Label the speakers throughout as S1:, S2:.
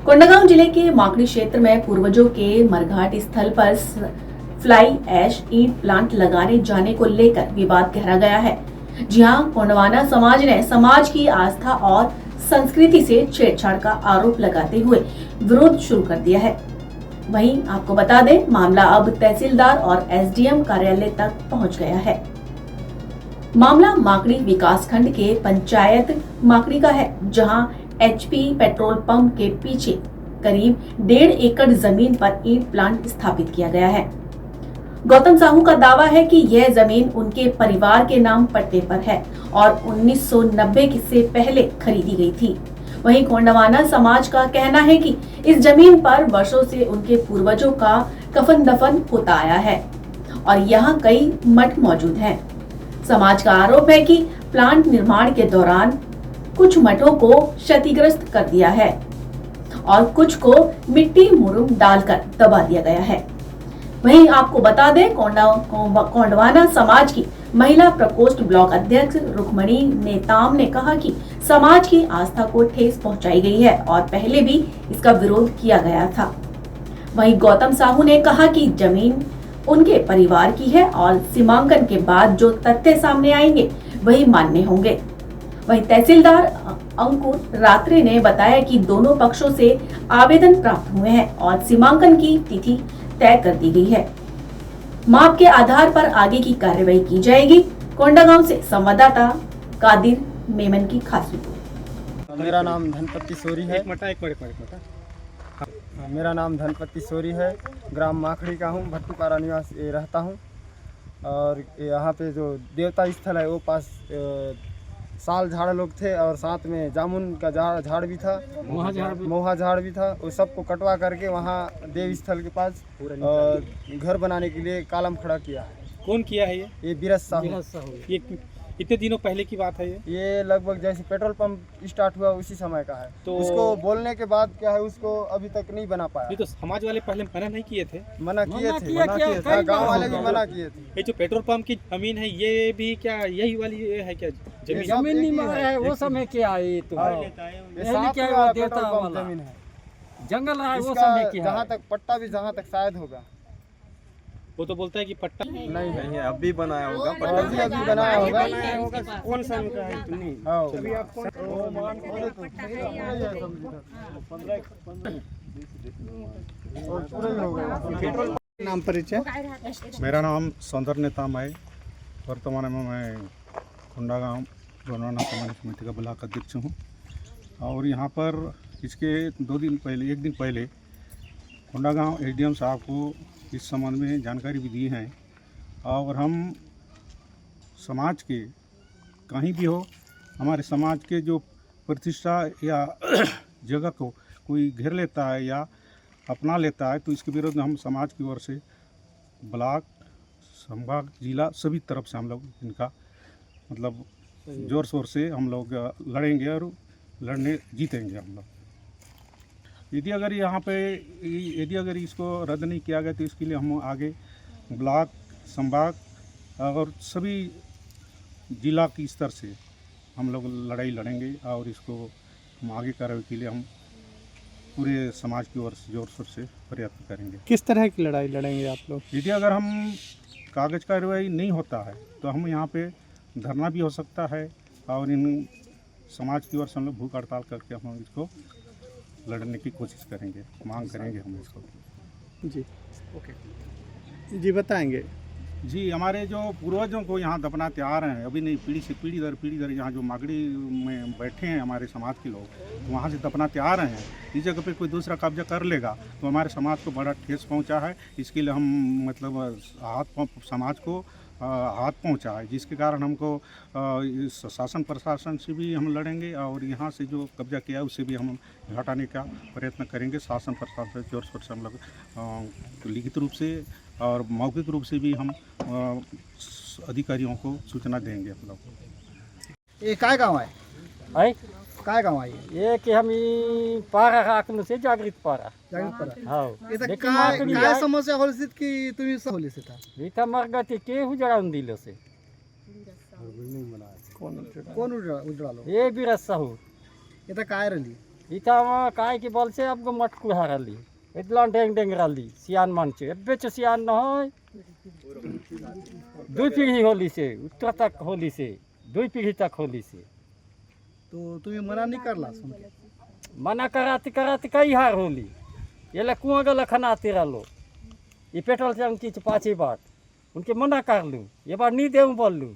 S1: कोंडागांव जिले के माकड़ी क्षेत्र में पूर्वजों के मरघाट स्थल पर फ्लाई ऐश ईंट प्लांट लगाने जाने को लेकर विवाद गहरा गया है। जी हां, कोंडवाना समाज ने समाज की आस्था और संस्कृति से छेड़छाड़ का आरोप लगाते हुए विरोध शुरू कर दिया है। वहीं आपको बता दें, मामला अब तहसीलदार और एसडीएम कार्यालय तक पहुंच गया है। मामला माकड़ी विकासखंड के पंचायत माकड़ी का है, जहां एचपी पेट्रोल पंप के पीछे करीब 1.5 एकड़ जमीन पर ईंट प्लांट स्थापित किया गया है। गौतम साहू का दावा है कि यह जमीन उनके परिवार के नाम पट्टे पर है और 1990 से पहले खरीदी गई थी। वहीं कोंडवाना समाज का कहना है कि इस जमीन पर वर्षों से उनके पूर्वजों का कफन दफन होता आया है और यहाँ कई मठ मौजूद हैं। समाज का आरोप है कि प्लांट निर्माण के दौरान कुछ मठों को क्षतिग्रस्त कर दिया है और कुछ को मिट्टी मुरुम डालकर दबा दिया गया है। वहीं आपको बता दें, कोंडवाना समाज की महिला प्रकोष्ठ ब्लॉक अध्यक्ष रुक्मणी नेताम ने कहा कि समाज की आस्था को ठेस पहुंचाई गई है और पहले भी इसका विरोध किया गया था। वहीं गौतम साहू ने कहा कि जमीन उनके परिवार की है और सीमांकन के बाद जो तथ्य सामने आएंगे वही मान्य होंगे। वहीं तहसीलदार अंकुर रात्रे ने बताया कि दोनों पक्षों से आवेदन प्राप्त हुए हैं और सीमांकन की तिथि तय कर दी गई है। माप के आधार पर आगे की कार्रवाई की जाएगी। कोंडागांव से संवाददाता कादिर मेमन की खास रिपोर्ट।
S2: मेरा नाम धनपति सोरी है। मेरा नाम धनपति सोरी है, ग्राम माखड़ी का हूँ, भट्टूपारा निवास रहता हूँ। और यहाँ पे जो देवता स्थल है वो पास साल झाड़ लोग थे और साथ में जामुन का झाड़ भी था, मोहा झाड़ भी था। उस सबको कटवा करके वहाँ देव स्थल के पास घर बनाने के लिए कालम खड़ा किया है।
S3: कौन किया है
S2: ये बीरज साहू।
S3: ये कितने दिनों पहले की बात है?
S2: ये लगभग जैसे पेट्रोल पंप स्टार्ट हुआ उसी समय का है। तो उसको बोलने के बाद क्या है, उसको अभी तक नहीं बना पाया।
S3: ये तो समाज वाले पहले मना नहीं किए थे?
S2: मना किए थे, गांव वाले भी मना किए थे।
S3: ये जो पेट्रोल पंप की जमीन है, ये भी क्या यही वाली है क्या
S4: जमीन नहीं मारा है? वो समय क्या है? ये तो
S2: जमीन है,
S4: जंगल है, वो समय क्या?
S2: जहाँ तक पट्टा भी जहाँ तक शायद होगा।
S3: वो तो बोलता है कि पट्टा
S2: नहीं है, अभी बनाया होगा, पट्टा भी अभी बनाया होगा।
S3: कौन सा का है?
S2: अभी आप
S5: नाम परिचय। मेरा नाम सौंदर्य नेताम है। वर्तमान में मैं कोंडागांव कोंडवाना समाज समिति का ब्लॉक अध्यक्ष हूँ और यहाँ पर इसके एक दिन पहले कोंडागांव एसडीएम साहब को इस संबंध में जानकारी भी दी है। और हम समाज के कहीं भी हो, हमारे समाज के जो प्रतिष्ठा या जगह को कोई घेर लेता है या अपना लेता है तो इसके विरोध में हम समाज की ओर से ब्लॉक, संभाग, जिला सभी तरफ से हम लोग इनका मतलब जोर शोर से हम लोग लड़ेंगे और लड़ने जीतेंगे हम लोग। यदि अगर इसको रद्द नहीं किया गया तो इसके लिए हम आगे ब्लॉक, संभाग और सभी जिला के स्तर से हम लोग लड़ाई लड़ेंगे और इसको हम आगे कार्रवाई के लिए हम पूरे समाज की ओर से जोर शोर से प्रयत्न करेंगे।
S3: किस तरह की लड़ाई लड़ेंगे आप लोग?
S5: यदि अगर हम कागज कार्रवाई नहीं होता है तो हम यहाँ पे धरना भी हो सकता है और इन समाज की ओर से हम लोग भूख हड़ताल करके हम इसको लड़ने की कोशिश करेंगे, मांग करेंगे हम इसको।
S3: जी ओके जी, बताएंगे
S5: जी। हमारे जो पूर्वजों को यहाँ दफनाते आ रहे हैं, अभी नहीं, पीढ़ी से पीढ़ी दर यहाँ जो मागड़ी में बैठे हैं हमारे समाज के लोग, तो वहाँ से दफनाते आ रहे हैं। इस जगह पे कोई दूसरा कब्जा कर लेगा तो हमारे समाज को बड़ा ठेस पहुँचा है। इसके लिए हम मतलब समाज को हाथ पहुँचा है, जिसके कारण हमको इस शासन प्रशासन से भी हम लड़ेंगे और यहाँ से जो कब्जा किया है उससे भी हम हटाने का प्रयत्न करेंगे। शासन प्रशासन जोर शोर से हम लोग लिखित रूप से और मौखिक रूप से भी हम अधिकारियों को सूचना देंगे हम लोग।
S2: ये काय गाँव है? काय गाँव आहे?
S4: ये की आम्ही पारा राखणं से जागृत पारा. हो
S2: इथं काय समस्या होलीत की तुम्ही होलीस इथं?
S4: इथं मरगती के उजळावून दिलं से.
S2: कोण उजळालो?
S4: हे बिरस साहू.
S2: इथं काय रली?
S4: इथं काय की बोलছে आपको मटकू हाराली इतला डेंग डेंग राली सियान मानছে एबे च सियान নহয় দুই পিঢ়ি হলিছে উত্তৰ तक হলিছে দুই পিঢ়ি तक হলিছে
S6: तो तुम्ही मना नहीं करला
S4: मना कराती कराती कई हार होली याला कुआं गला खनाते रहो ये पेट्रोल टंकी च पाँच बात उनके मना कर लूँ ये बार नहीं देऊँ बोल लूँ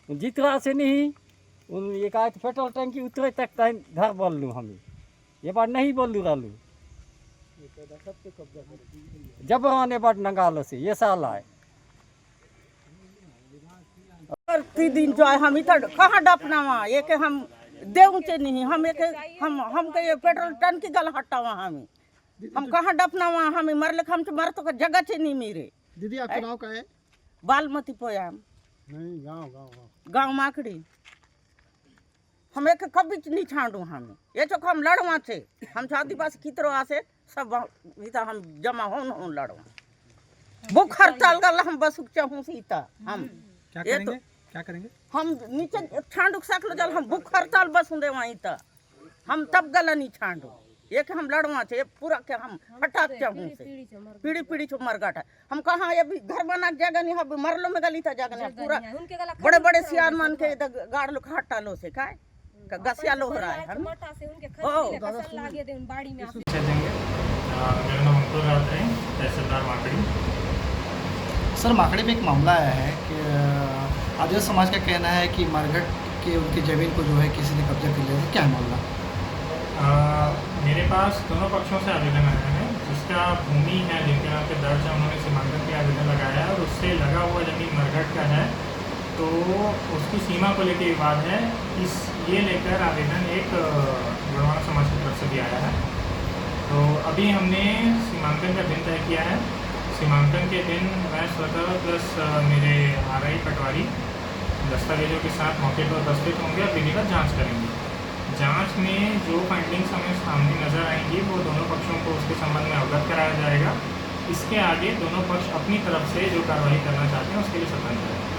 S4: जीत रहा से नहीं उन ये कहा कि पेट्रोल टंकी उतरे तक टाइम घर बोल लूँ हमें ये बार नहीं बोल लूँ रहलू जबराने बार नंगालो से ये साल आए
S7: दिन जो है हम इधर कहाँ डपना वहाँ ये के हम देऊ से नहीं हम एक हम के ये पेट्रोल टंकी गल हटावा हम कहाँ डपना वहाँ हमें मरले हम तो मर तो जगह से नहीं मेरे
S6: दीदी आपका नाम क्या है?
S7: बालमती पोयाम
S6: नहीं गाँव गाँव
S7: गाँव माखड़ी हम एक कभी नहीं छाड़ू हमें ये तो हम लड़वा से हम आदिवासी कितरो से सब इधर हम जमा हो लड़वा भूख हड़ताल गल हम बस चाहूँ सीता हम
S3: क्या
S7: ये
S3: करेंगे
S7: तो
S3: क्या करेंगे
S7: हम नीचे छांडू सकल जल हम भूख हड़ताल बसूं दे वहीं तक हम तब गला नहीं छांडू एक हम लड़वा थे पूरा के हम हटाक चाहूँ से पीढ़ी पीढ़ी चो मरगाटा हम कहाँ ये भी घर बना जगह नहीं हम मरलो में गली था जगह नहीं पूरा बड़े बड़े सियार मान के गाड़ लो हटा लो से काय गसिया लो हो रहा है
S8: मेरा नाम अंकुर राउत है, तहसीलदार माकड़ी।
S6: सर माकड़ी में एक मामला आया है कि आदिवासी समाज का कहना है कि मरघट के उनकी ज़मीन को जो है किसी ने कब्जा कर लिया। तो क्या है मामला?
S8: मेरे पास दोनों पक्षों से आवेदन आया है। जिसका भूमि है जिनके नाम पे दर्ज है उन्होंने सीमांकन के आवेदन लगाया है और उससे लगा हुआ ज़मीन मरघट का है, तो उसकी सीमा को लेकर विवाद है। ये लेकर आवेदन एक गोंडवाना समाज की तरफ से भी आया है। तो अभी हमने सीमांकन का दिन तय किया है। सीमांकन के दिन मैं स्वतः प्लस मेरे आरआई पटवारी दस्तावेजों के साथ मौके पर उपस्थित होंगे और विधिवत जांच करेंगे। जांच में जो फाइंडिंग्स हमें सामने नज़र आएंगी वो दोनों पक्षों को उसके संबंध में अवगत कराया जाएगा। इसके आगे दोनों पक्ष अपनी तरफ से जो कार्रवाई करना चाहते हैं उसके लिए स्वतंत्र है।